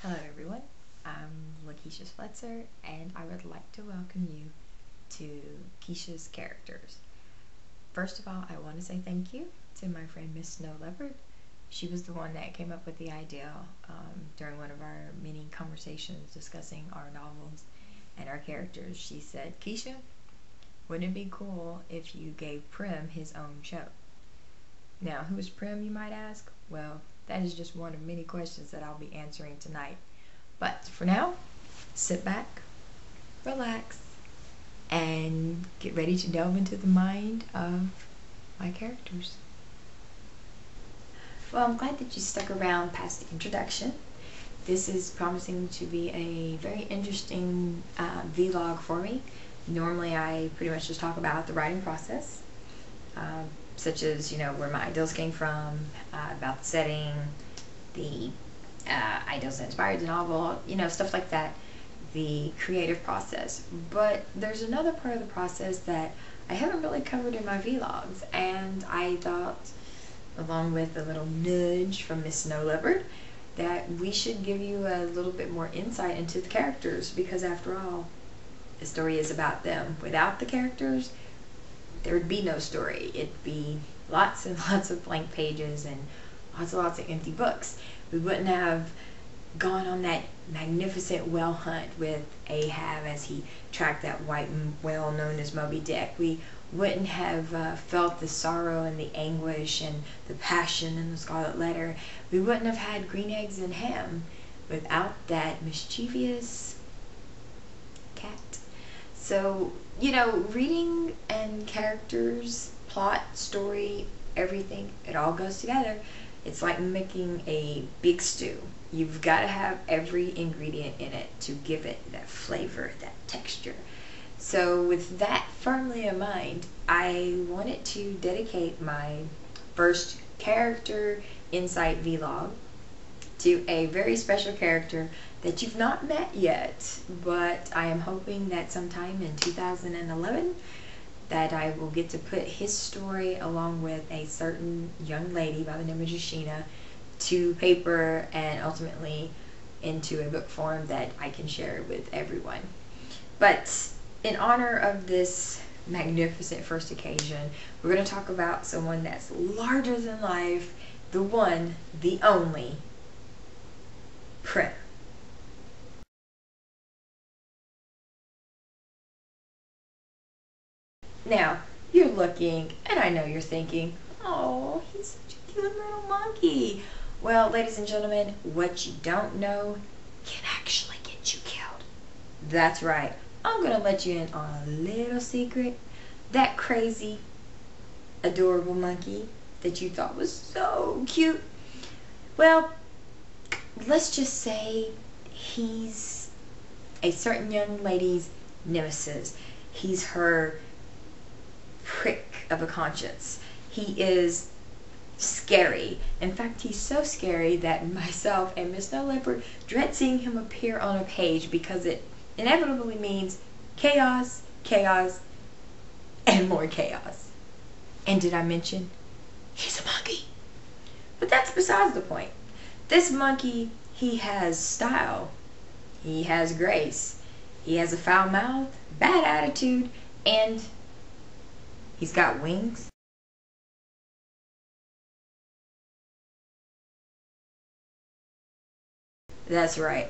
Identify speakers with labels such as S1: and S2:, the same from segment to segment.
S1: Hello everyone, I'm Lakisha Spletzer and I would like to welcome you to Kishaz Characters. First of all, I want to say thank you to my friend Miss Snow Leopard. She was the one that came up with the idea during one of our many conversations discussing our novels and our characters. She said, Keisha, wouldn't it be cool if you gave Prem his own show? Now, who is Prem, you might ask? Well, that is just one of many questions that I'll be answering tonight. But for now, sit back, relax, and get ready to delve into the mind of my characters. Well, I'm glad that you stuck around past the introduction. This is promising to be a very interesting vlog for me. Normally, I pretty much just talk about the writing process, such as, where my ideals came from, about the setting, the ideals that inspired the novel, stuff like that, the creative process. But there's another part of the process that I haven't really covered in my vlogs, and I thought, along with a little nudge from Miss Snow Leopard, that we should give you a little bit more insight into the characters, because after all, the story is about them. Without the characters, there would be no story. It'd be lots and lots of blank pages and lots of empty books. We wouldn't have gone on that magnificent whale hunt with Ahab as he tracked that white whale known as Moby Dick. We wouldn't have felt the sorrow and the anguish and the passion in the Scarlet Letter. We wouldn't have had green eggs and ham without that mischievous cat. So, reading and characters, plot, story, everything, it all goes together. It's like making a big stew. You've got to have every ingredient in it to give it that flavor, that texture. So with that firmly in mind, I wanted to dedicate my first character insight vlog to a very special character that you've not met yet, but I am hoping that sometime in 2011 that I will get to put his story along with a certain young lady by the name of Jashina to paper and ultimately into a book form that I can share with everyone. But in honor of this magnificent first occasion, we're going to talk about someone that's larger than life, the one, the only, Prem. Now, you're looking, and I know you're thinking, oh, he's such a cute little monkey. Well, ladies and gentlemen, what you don't know can actually get you killed. That's right. I'm going to let you in on a little secret. That crazy, adorable monkey that you thought was so cute, well, let's just say he's a certain young lady's nemesis. He's her prick of a conscience. He is scary. In fact, he's so scary that myself and Miss Snow Leopard dread seeing him appear on a page because it inevitably means chaos, chaos, and more chaos. And did I mention he's a monkey? But that's besides the point. This monkey, he has style, he has grace, he has a foul mouth, bad attitude, and he's got wings. That's right.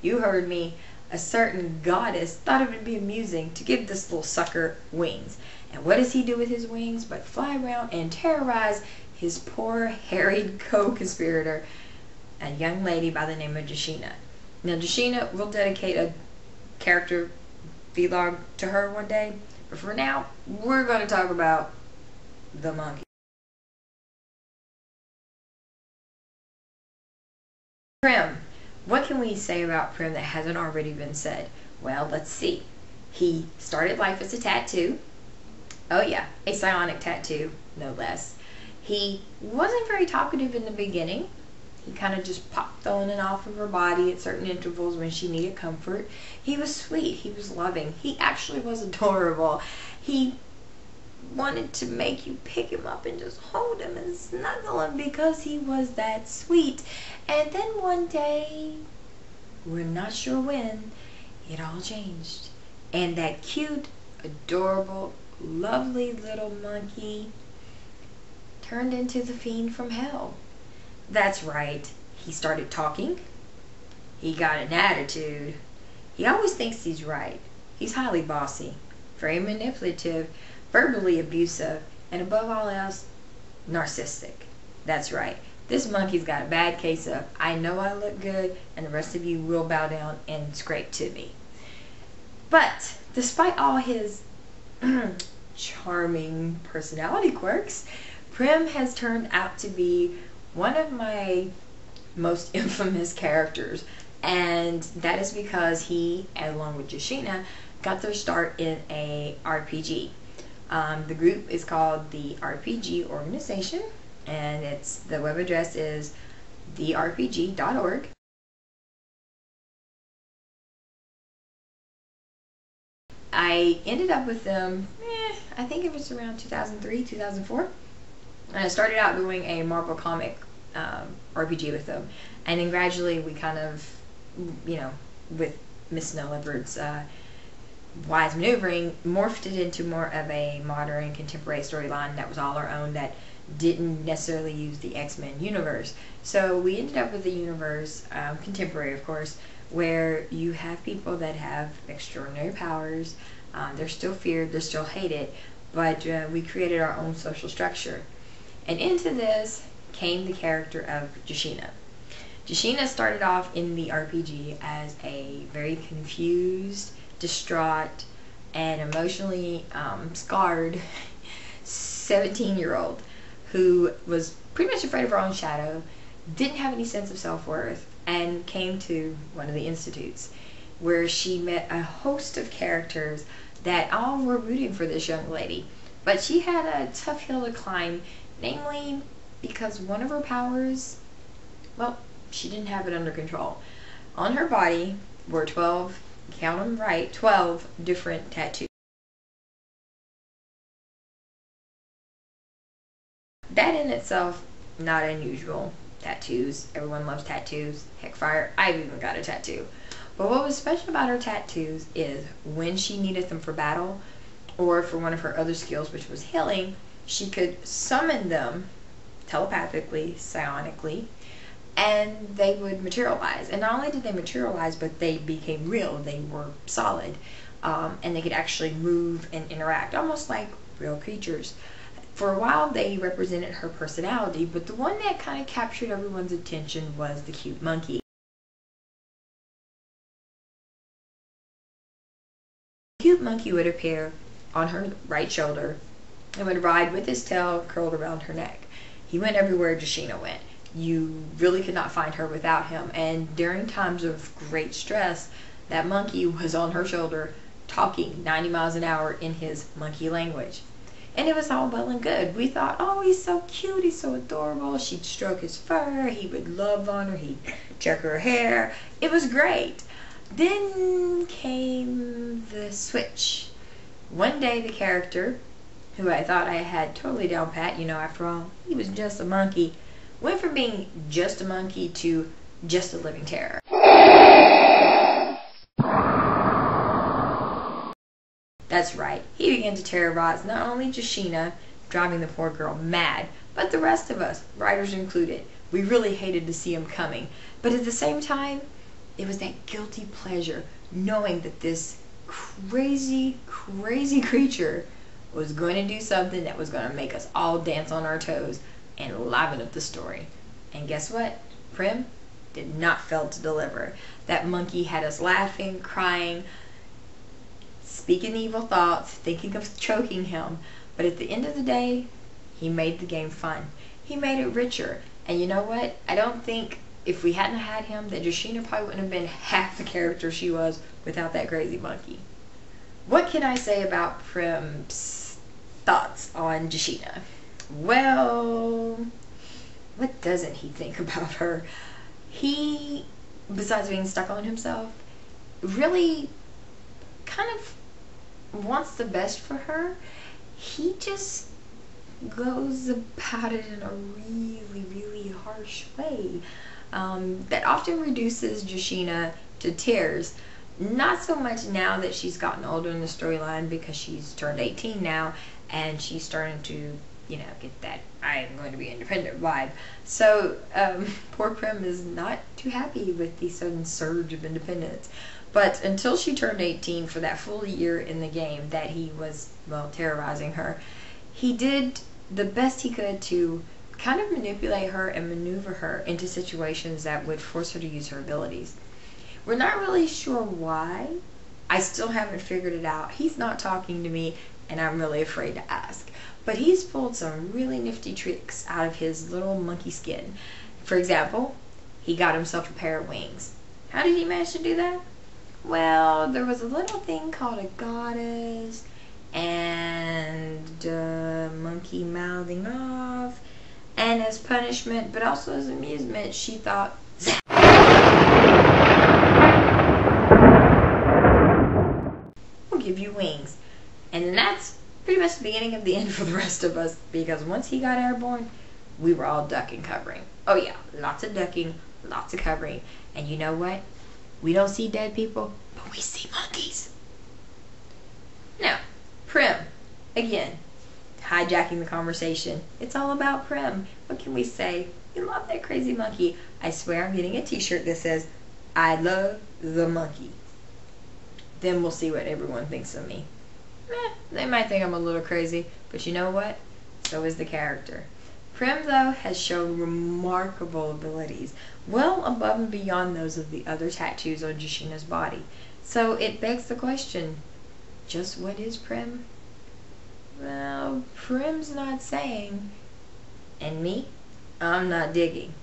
S1: You heard me. A certain goddess thought it would be amusing to give this little sucker wings. And what does he do with his wings but fly around and terrorize his poor harried co-conspirator, a young lady by the name of Jashina. Now Jashina, we'll dedicate a character vlog to her one day, but for now, we're going to talk about the monkey. Prem. What can we say about Prem that hasn't already been said? Well, let's see. He started life as a tattoo. Oh yeah, a psionic tattoo, no less. He wasn't very talkative in the beginning. He kind of just popped on and off of her body at certain intervals when she needed comfort. He was sweet. He was loving. He actually was adorable. He wanted to make you pick him up and just hold him and snuggle him because he was that sweet. And then one day, we're not sure when, it all changed. And that cute, adorable, lovely little monkey turned into the fiend from hell. That's right. He started talking. He got an attitude. He always thinks he's right. He's highly bossy, very manipulative, verbally abusive, and above all else, narcissistic. That's right. This monkey's got a bad case of, I know I look good, and the rest of you will bow down and scrape to me. But despite all his charming personality quirks, Prem has turned out to be one of my most infamous characters, and that is because he, along with Jashina, got their start in a RPG. The group is called the RPG Organization, and the web address is therpg.org. I ended up with them, I think it was around 2003, 2004. And I started out doing a Marvel comic RPG with them. And then gradually we kind of, with Miss Snowleopard's wise maneuvering, morphed it into more of a modern contemporary storyline that was all our own, that didn't necessarily use the X-Men universe. So we ended up with a universe, contemporary of course, where you have people that have extraordinary powers. They're still feared, they're still hated, but we created our own social structure. And into this came the character of Jashina. Jashina started off in the RPG as a very confused, distraught, and emotionally scarred 17-year-old who was pretty much afraid of her own shadow, didn't have any sense of self-worth, and came to one of the institutes where she met a host of characters that all were rooting for this young lady. But she had a tough hill to climb, namely because one of her powers, well, she didn't have it under control. On her body were 12, count them right, 12 different tattoos. That in itself, not unusual. Tattoos, everyone loves tattoos. Heck fire, I've even got a tattoo. But what was special about her tattoos is when she needed them for battle, or for one of her other skills, which was healing, she could summon them telepathically, psionically, and they would materialize. And not only did they materialize, but they became real. They were solid, and they could actually move and interact, almost like real creatures. For a while, they represented her personality, but the one that kind of captured everyone's attention was the cute monkey. The cute monkey would appear on her right shoulder and would ride with his tail curled around her neck. He went everywhere Jashina went. You really could not find her without him, and during times of great stress, that monkey was on her shoulder talking 90 miles an hour in his monkey language. And it was all well and good. We thought, oh, he's so cute, he's so adorable. She'd stroke his fur, he would love on her, he'd check her hair. It was great. Then came the switch. One day the character, who I thought I had totally down pat, after all, he was just a monkey, went from being just a monkey to just a living terror. That's right, he began to terrorize not only Jashina, driving the poor girl mad, but the rest of us, writers included. We really hated to see him coming, but at the same time, it was that guilty pleasure knowing that this crazy, crazy creature was going to do something that was going to make us all dance on our toes and liven up the story. And guess what? Prem did not fail to deliver. That monkey had us laughing, crying, speaking evil thoughts, thinking of choking him. But at the end of the day, he made the game fun. He made it richer. And you know what? I don't think if we hadn't had him, that Jashina probably wouldn't have been half the character she was without that crazy monkey. What can I say about Prem's thoughts on Jashina? Well, what doesn't he think about her? He, besides being stuck on himself, really kind of wants the best for her. he just goes about it in a really, really harsh way that often reduces Yoshina to tears. Not so much now that she's gotten older in the storyline, because she's turned 18 now and she's starting to, you know, get that I am going to be independent vibe. So poor Prem is not too happy with the sudden surge of independence. But until she turned 18, for that full year in the game that he was, well, terrorizing her, he did the best he could to kind of manipulate her and maneuver her into situations that would force her to use her abilities. We're not really sure why. I still haven't figured it out. He's not talking to me, and I'm really afraid to ask. But he's pulled some really nifty tricks out of his little monkey skin. For example, he got himself a pair of wings. How did he manage to do that? Well, there was a little thing called a goddess, and monkey mouthing off, and as punishment, but also as amusement, she thought, we'll give you wings. And then that's pretty much the beginning of the end for the rest of us, because once he got airborne, we were all ducking, covering. Oh yeah, lots of ducking, lots of covering. And you know what? We don't see dead people, but we see monkeys. Now, Prem, again, hijacking the conversation. It's all about Prem. What can we say? We love that crazy monkey. I swear I'm getting a t-shirt that says, I love the monkey. Then we'll see what everyone thinks of me. They might think I'm a little crazy, but you know what? So is the character. Prem, though, has shown remarkable abilities, well above and beyond those of the other tattoos on Yoshina's body. So it begs the question, just what is Prem? Well, Prem's not saying, and me, I'm not digging.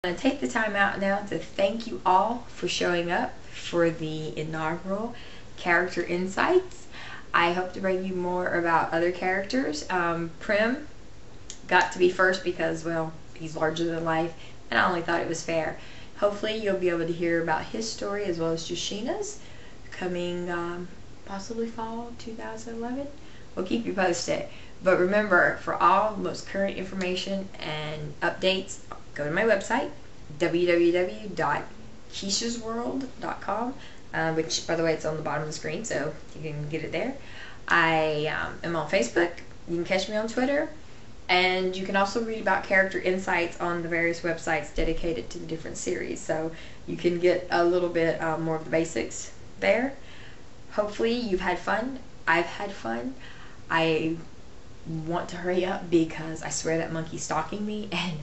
S1: I'm going to take the time out now to thank you all for showing up for the inaugural Character Insights. I hope to bring you more about other characters. Prem got to be first because, well, he's larger than life, and I only thought it was fair. Hopefully you'll be able to hear about his story as well as Yoshina's coming possibly fall 2011. We'll keep you posted. But remember, for all most current information and updates, go to my website, www.kishazworld.com, which, by the way, it's on the bottom of the screen, so you can get it there. I am on Facebook. You can catch me on Twitter. And you can also read about character insights on the various websites dedicated to the different series. So you can get a little bit more of the basics there. Hopefully you've had fun. I've had fun. I want to hurry up because I swear that monkey's stalking me, and